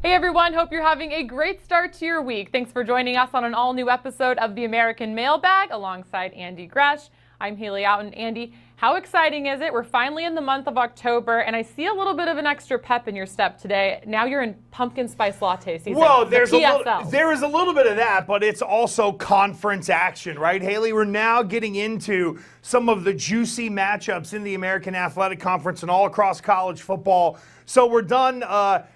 Hey everyone, hope you're having a great start to your week. Thanks for joining us on an all-new episode of the American Mailbag alongside Andy Gresh. I'm Haley Outen. Andy, how exciting is it? We're finally in the month of October, and I see a little bit of an extra pep in your step today. Now you're in pumpkin spice latte season. Well, there is a little bit of that, but it's also conference action, right, Haley? We're now getting into some of the juicy matchups in the American Athletic Conference and all across college football. So we're done,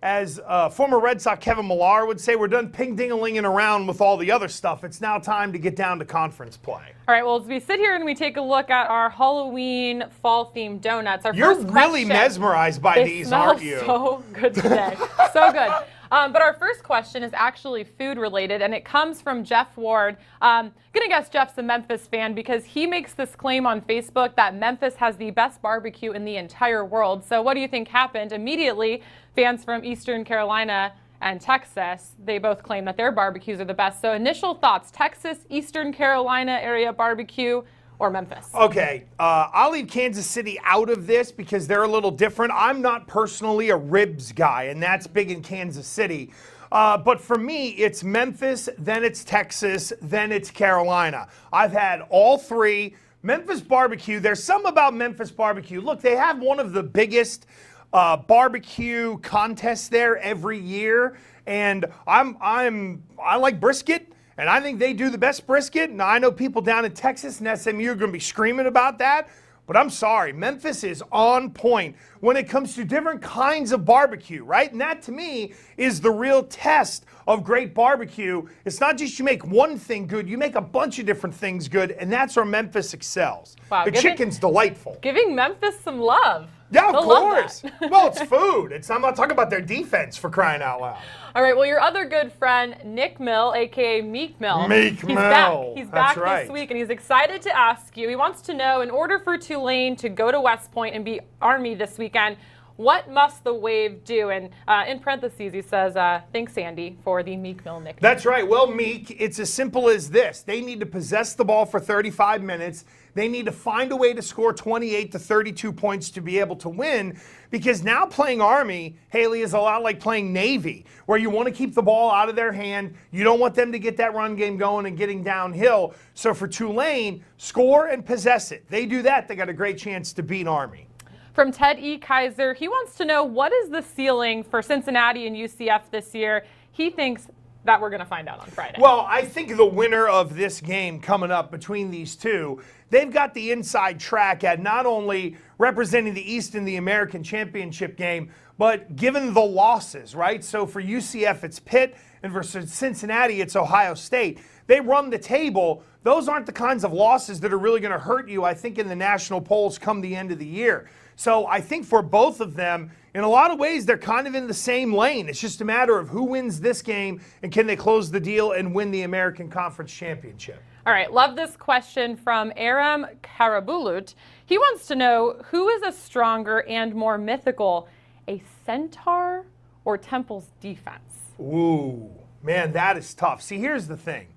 as former Red Sox Kevin Millar would say, we're done ping-ding-a-linging around with all the other stuff. It's now time to get down to conference play. All right, well, as we sit here and we take a look at our Halloween fall-themed donuts, You're really mesmerized by these, aren't you? They smell so good today. So good. But our first question is actually food-related, and it comes from Jeff Ward. Gonna guess Jeff's a Memphis fan because he makes this claim on Facebook that Memphis has the best barbecue in the entire world. So what do you think happened? Immediately, fans from Eastern Carolina and Texas, they both claim that their barbecues are the best. So initial thoughts, Texas, Eastern Carolina area barbecue, or Memphis? Okay, I'll leave Kansas City out of this because they're a little different. I'm not personally a ribs guy, and that's big in Kansas City. But for me, it's Memphis, then it's Texas, then it's Carolina. I've had all three. Memphis barbecue, there's something about Memphis barbecue. Look, they have one of the biggest barbecue contests there every year, and I like brisket. And I think they do the best brisket. Now, I know people down in Texas and SMU are going to be screaming about that. But I'm sorry, Memphis is on point when it comes to different kinds of barbecue, right? And that, to me, is the real test of great barbecue. It's not just you make one thing good, you make a bunch of different things good, and that's where Memphis excels. Wow, the chicken's delightful. Giving Memphis some love. Yeah, of They'll course. Well, it's food. I'm not talking about their defense, for crying out loud. All right, well, your other good friend, Nick Mill, a.k.a. Meek Mill. Meek Mill. He's back right. This week, and he's excited to ask you. He wants to know, in order for Tulane to go to West Point and beat Army this weekend, what must the Wave do? And in parentheses, he says, thanks, Andy, for the Meek Mill nickname. That's right. Well, Meek, it's as simple as this. They need to possess the ball for 35 minutes. They need to find a way to score 28 to 32 points to be able to win, because now playing Army, Haley, is a lot like playing Navy, where you want to keep the ball out of their hand. You don't want them to get that run game going and getting downhill. So for Tulane, score and possess it. They do that, they got a great chance to beat Army. From Ted E. Kaiser, he wants to know, what is the ceiling for Cincinnati and UCF this year? He thinks that we're going to find out on Friday. Well, I think the winner of this game coming up between these two, they've got the inside track at not only representing the East in the American Championship game, but given the losses, right? So for UCF, it's Pitt, and for Cincinnati, it's Ohio State. They run the table. Those aren't the kinds of losses that are really going to hurt you, I think, in the national polls come the end of the year. So I think for both of them, in a lot of ways, they're kind of in the same lane. It's just a matter of who wins this game and can they close the deal and win the American Conference Championship. All right, love this question from Aram Karabulut. He wants to know, who is a stronger and more mythical, a Centaur or Temple's defense? Ooh, man, that is tough. See, here's the thing.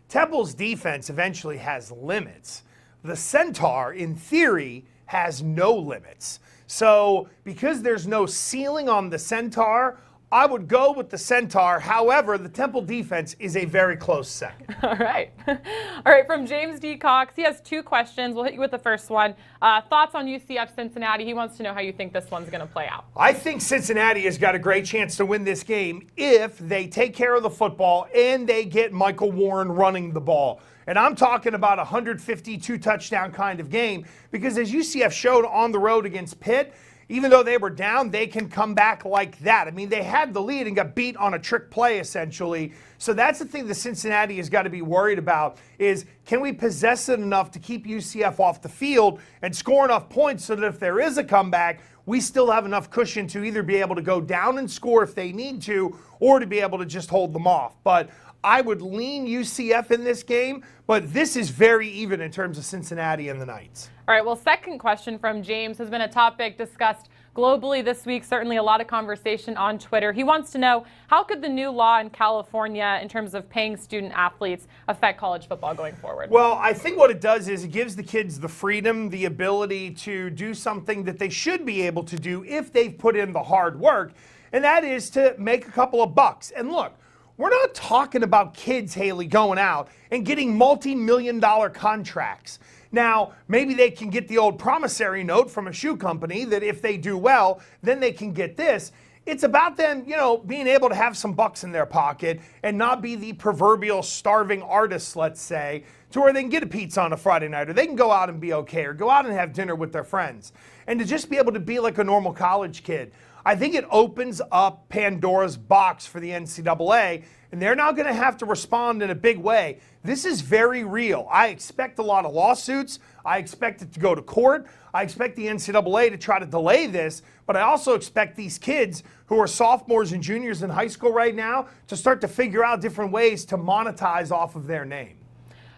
Temple's defense eventually has limits. The Centaur, in theory, has no limits. So because there's no ceiling on the Centaur, I would go with the Centaur. However, the Temple defense is a very close second. All right. All right, from James D. Cox, he has two questions. We'll hit you with the first one. Thoughts on UCF Cincinnati? He wants to know how you think this one's going to play out. I think Cincinnati has got a great chance to win this game if they take care of the football and they get Michael Warren running the ball. And I'm talking about a 152 touchdown kind of game, because as UCF showed on the road against Pitt, even though they were down, they can come back like that. I mean, they had the lead and got beat on a trick play, essentially. So that's the thing that Cincinnati has got to be worried about, is can we possess it enough to keep UCF off the field and score enough points so that if there is a comeback, we still have enough cushion to either be able to go down and score if they need to, or to be able to just hold them off. But I would lean UCF in this game, but this is very even in terms of Cincinnati and the Knights. All right, well, second question from James has been a topic discussed globally this week, certainly a lot of conversation on Twitter. He wants to know, how could the new law in California in terms of paying student athletes affect college football going forward? Well, I think what it does is it gives the kids the freedom, the ability to do something that they should be able to do if they've put in the hard work. and that is to make a couple of bucks. And look, we're not talking about kids, Haley, going out and getting multi-million-dollar contracts. Now, maybe they can get the old promissory note from a shoe company that if they do well, then they can get this. It's about them, being able to have some bucks in their pocket and not be the proverbial starving artists, let's say, to where they can get a pizza on a Friday night, or they can go out and be okay, or go out and have dinner with their friends. And to just be able to be like a normal college kid, I think it opens up Pandora's box for the NCAA, and they're now going to have to respond in a big way. This is very real. I expect a lot of lawsuits. I expect it to go to court. I expect the NCAA to try to delay this, but I also expect these kids who are sophomores and juniors in high school right now to start to figure out different ways to monetize off of their name.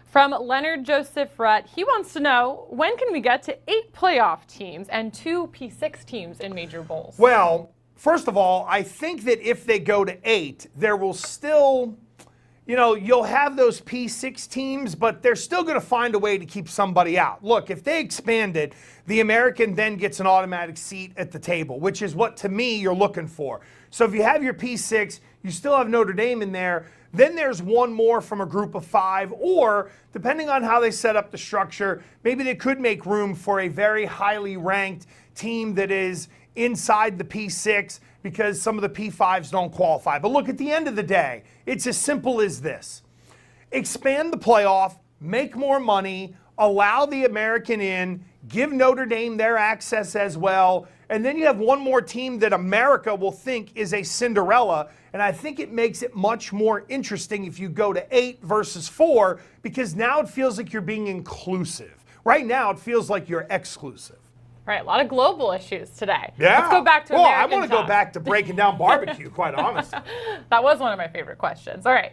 From Leonard Joseph Rutt, he wants to know, when can we get to 8 playoff teams and 2 P6 teams in major bowls? Well, first of all, I think that if they go to 8, there will still, you'll have those P6 teams, but they're still going to find a way to keep somebody out. Look, if they expand it, the American then gets an automatic seat at the table, which is what, to me, you're looking for. So if you have your P6, you still have Notre Dame in there. Then there's one more from a group of 5, or depending on how they set up the structure, maybe they could make room for a very highly ranked team that is inside the P6 because some of the P5s don't qualify. But look, at the end of the day, it's as simple as this. Expand the playoff, make more money, allow the American in, give Notre Dame their access as well, and then you have one more team that America will think is a Cinderella, and I think it makes it much more interesting if you go to 8 versus 4, because now it feels like you're being inclusive. Right now, it feels like you're exclusive. Right, a lot of global issues today. Yeah. Let's go back to Well, American I want to go talk. back to breaking down barbecue, quite honestly. That was one of my favorite questions. All right.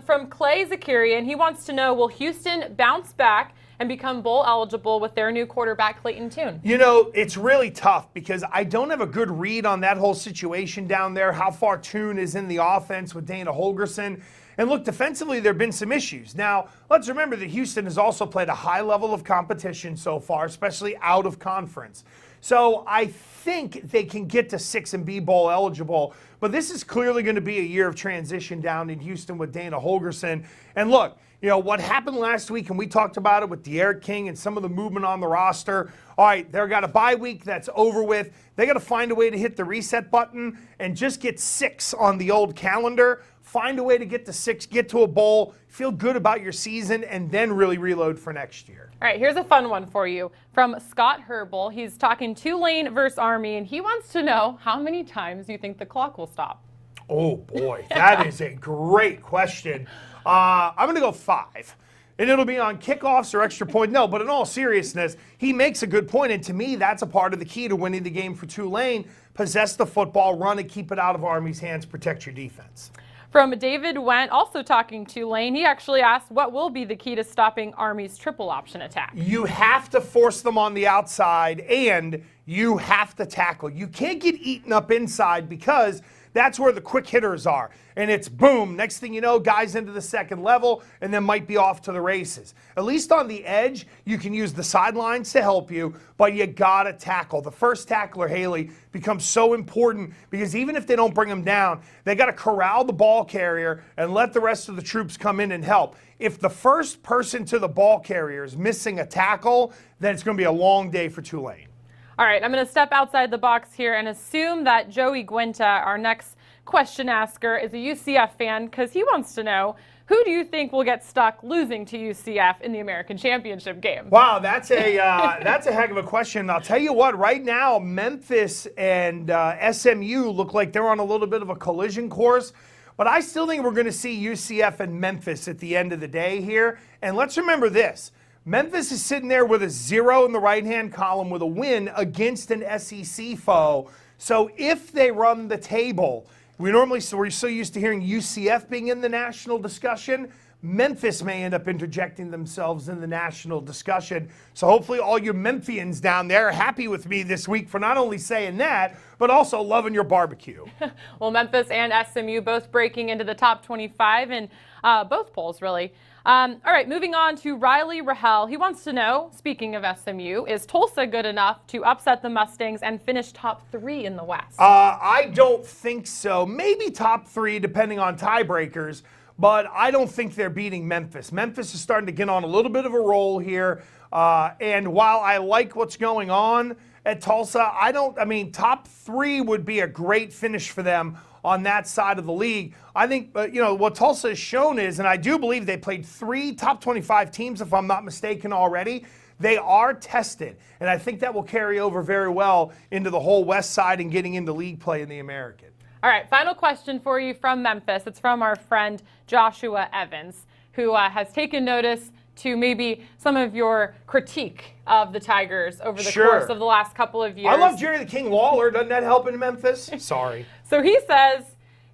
From Clay Zakarian, he wants to know, will Houston bounce back and become bowl eligible with their new quarterback, Clayton Tune? It's really tough because I don't have a good read on that whole situation down there, how far Tune is in the offense with Dana Holgorsen. And look, defensively, there have been some issues. Now, let's remember that Houston has also played a high level of competition so far, especially out of conference. So I think they can get to 6 and be bowl eligible. But this is clearly going to be a year of transition down in Houston with Dana Holgorsen. And look, what happened last week, and we talked about it with De'Aaron King and some of the movement on the roster. All right, they've got a bye week that's over with. They got to find a way to hit the reset button and just get 6 on the old calendar. Find a way to get to 6, get to a bowl, feel good about your season, and then really reload for next year. All right, here's a fun one for you. From Scott Herbal, he's talking Tulane versus Army, and he wants to know how many times you think the clock will stop. Oh, boy, that is a great question. I'm going to go 5. And it'll be on kickoffs or extra point. No, but in all seriousness, he makes a good point. And to me, that's a part of the key to winning the game for Tulane. Possess the football, run it, keep it out of Army's hands, protect your defense. From David Went, also talking Tulane, he actually asked, what will be the key to stopping Army's triple option attack? You have to force them on the outside, and you have to tackle. You can't get eaten up inside because that's where the quick hitters are. And it's boom, next thing you know, guys into the second level and then might be off to the races. At least on the edge, you can use the sidelines to help you, but you gotta tackle. The first tackler, Haley, becomes so important because even if they don't bring them down, they gotta corral the ball carrier and let the rest of the troops come in and help. If the first person to the ball carrier is missing a tackle, then it's gonna be a long day for Tulane. All right, I'm going to step outside the box here and assume that Joey Guenta, our next question asker, is a UCF fan because he wants to know, who do you think will get stuck losing to UCF in the American Championship game? Wow, that's a heck of a question. I'll tell you what, right now, Memphis and SMU look like they're on a little bit of a collision course. But I still think we're going to see UCF and Memphis at the end of the day here. And let's remember this. Memphis is sitting there with a 0 in the right-hand column with a win against an SEC foe. So if they run the table, we're so used to hearing UCF being in the national discussion. Memphis may end up interjecting themselves in the national discussion. So hopefully all you Memphians down there are happy with me this week for not only saying that, but also loving your barbecue. Well, Memphis and SMU both breaking into the top 25 in both polls, really. All right, moving on to Riley Rahel. He wants to know, speaking of SMU, is Tulsa good enough to upset the Mustangs and finish top 3 in the West? I don't think so. Maybe top 3, depending on tiebreakers, but I don't think they're beating Memphis. Memphis is starting to get on a little bit of a roll here, and while I like what's going on at Tulsa, top 3 would be a great finish for them on that side of the league. I think, what Tulsa has shown is, and I do believe they played 3 top 25 teams, if I'm not mistaken already. They are tested, and I think that will carry over very well into the whole West Side and getting into league play in the American. All right, final question for you from Memphis. It's from our friend Joshua Evans, who has taken notice to maybe some of your critique of the Tigers over the course of the last couple of years. I love Jerry the King Lawler. Doesn't that help in Memphis? Sorry. So he says,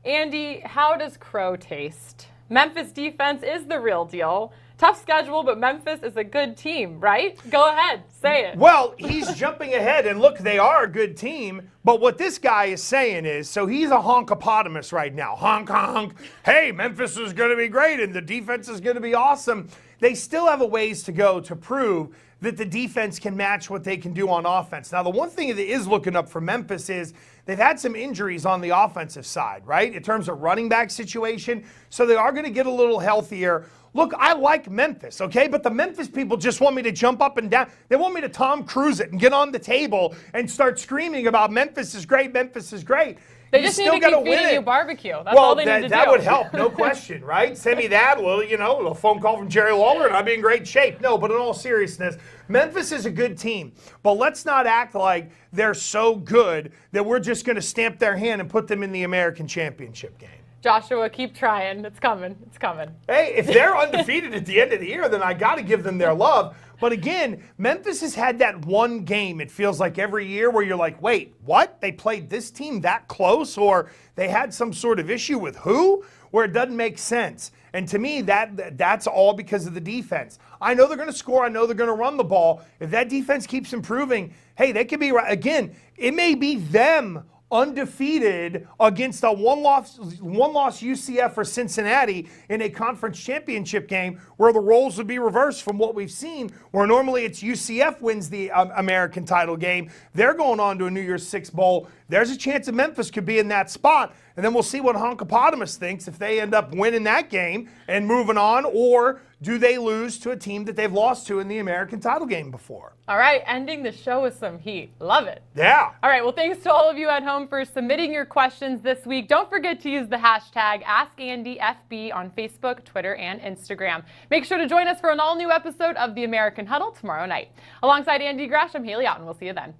Andy, how does Crow taste? Memphis defense is the real deal. Tough schedule, but Memphis is a good team, right? Go ahead, say it. Well, he's jumping ahead, and look, they are a good team, but what this guy is saying is, so he's a honkopotamus right now. Honk, honk. Hey, Memphis is going to be great, and the defense is going to be awesome. They still have a ways to go to prove that the defense can match what they can do on offense. Now, the one thing that is looking up for Memphis is they've had some injuries on the offensive side, right, in terms of running back situation, so they are going to get a little healthier. Look, I like Memphis, okay? But the Memphis people just want me to jump up and down. They want me to Tom Cruise it and get on the table and start screaming about Memphis is great, Memphis is great. They just need to keep feeding you barbecue. That's all they need to do. That would help, no question, right? Send me that. Well, a phone call from Jerry Lawler and I'll be in great shape. No, but in all seriousness, Memphis is a good team. But let's not act like they're so good that we're just going to stamp their hand and put them in the American Championship game. Joshua, keep trying. It's coming. It's coming. Hey, if they're undefeated at the end of the year, then I got to give them their love. But again, Memphis has had that one game, it feels like every year, where you're like, wait, what? They played this team that close? Or they had some sort of issue with who? Where it doesn't make sense. And to me, that's all because of the defense. I know they're going to score. I know they're going to run the ball. If that defense keeps improving, hey, they could be right. Again, it may be them undefeated against a one-loss UCF or Cincinnati in a conference championship game where the roles would be reversed from what we've seen, where normally it's UCF wins the American title game. They're going on to a New Year's Six Bowl. There's a chance that Memphis could be in that spot, and then we'll see what Honkopotamus thinks if they end up winning that game and moving on, or do they lose to a team that they've lost to in the American title game before? All right, ending the show with some heat. Love it. Yeah. All right, well, thanks to all of you at home for submitting your questions this week. Don't forget to use the hashtag AskAndyFB on Facebook, Twitter, and Instagram. Make sure to join us for an all-new episode of The American Huddle tomorrow night. Alongside Andy Gresh, I'm Haley Otten. We'll see you then.